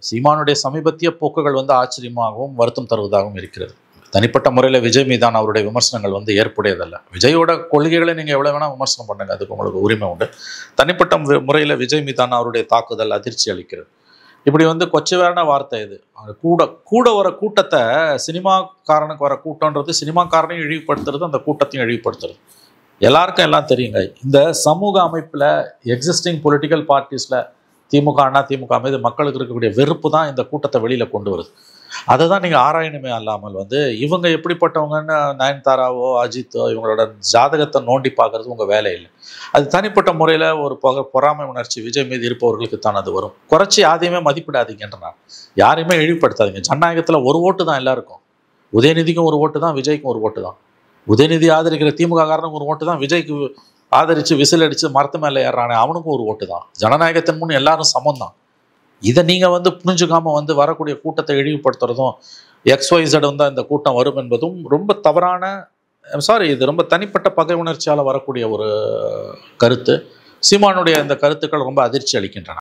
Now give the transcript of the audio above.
சீமானுடைய சமீபத்திய போக்குகள் வந்து ஆச்சரியமாகவும் வருத்தம் தருவதாகவும் இருக்கிறது. தனிப்பட்ட முறையில் விஜய் மீதான அவருடைய விமர்சனங்கள் வந்து ஏற்புடையதல்ல. விஜயோட கொள்கைகளை நீங்கள் எவ்வளோ வேணால் விமர்சனம் பண்ணுங்க, அதுக்கு உங்களுக்கு உரிமை உண்டு. தனிப்பட்ட முறையில் விஜய் மீதான அவருடைய தாக்குதல் அதிர்ச்சி அளிக்கிறது. இப்படி வந்து கொச்சையான வார்த்தை இது. கூட வர கூட்டத்தை சினிமாக்காரனுக்கு வர கூட்டம்ன்றது சினிமாக்காரனையும் இழிவுபடுத்துறது, அந்த கூட்டத்தையும் இழிவுபடுத்துறது. எல்லாருக்கும் எல்லாம் தெரியுங்க. இந்த சமூக அமைப்பில் எக்ஸிஸ்டிங் பொலிட்டிக்கல் பார்ட்டிஸில் திமுக அண்ணா திமுக மீது மக்களுக்கு இருக்கக்கூடிய வெறுப்பு தான் இந்த கூட்டத்தை வெளியில் கொண்டு வருது. அதை தான் நீங்கள் ஆராயணுமே அல்லாமல் வந்து இவங்க எப்படிப்பட்டவங்கன்னு நயன்தாராவோ அஜித்தோ இவங்களோட ஜாதகத்தை நோண்டி பார்க்கறது உங்கள் வேலை இல்லை. அது தனிப்பட்ட முறையில் ஒரு பொறாமை உணர்ச்சி விஜய் மீது இருப்பவர்களுக்கு தான் அது வரும். குறைச்சி யாரையுமே மதிப்பிடாதீங்கன்றான். யாரையுமே இழிவுபடுத்தாதீங்க. ஜனநாயகத்தில் ஒரு ஓட்டு தான் எல்லாருக்கும். உதயநிதிக்கும் ஒரு ஓட்டு தான், விஜய்க்கும் ஒரு ஓட்டு தான். உதயநிதி ஆதரிக்கிற திமுக காரனுக்கு ஒரு ஓட்டு தான், விஜய்க்கு ஆதரித்து விசில் அடித்து மரத்து மேலே ஏறானே அவனுக்கும் ஒரு ஓட்டு தான். ஜனநாயகத்தின் முன் எல்லாரும் சமம் தான். இதை நீங்கள் வந்து புரிஞ்சுக்காமல் வந்து வரக்கூடிய கூட்டத்தை இழிவுபடுத்துறதும் XYZ வந்து இந்த கூட்டம் வரும் என்பதும் ரொம்ப தவறான, இது ரொம்ப தனிப்பட்ட பகை உணர்ச்சியால் வரக்கூடிய ஒரு கருத்து. சீமானுடைய இந்த கருத்துக்கள் ரொம்ப அதிர்ச்சி அளிக்கின்றன.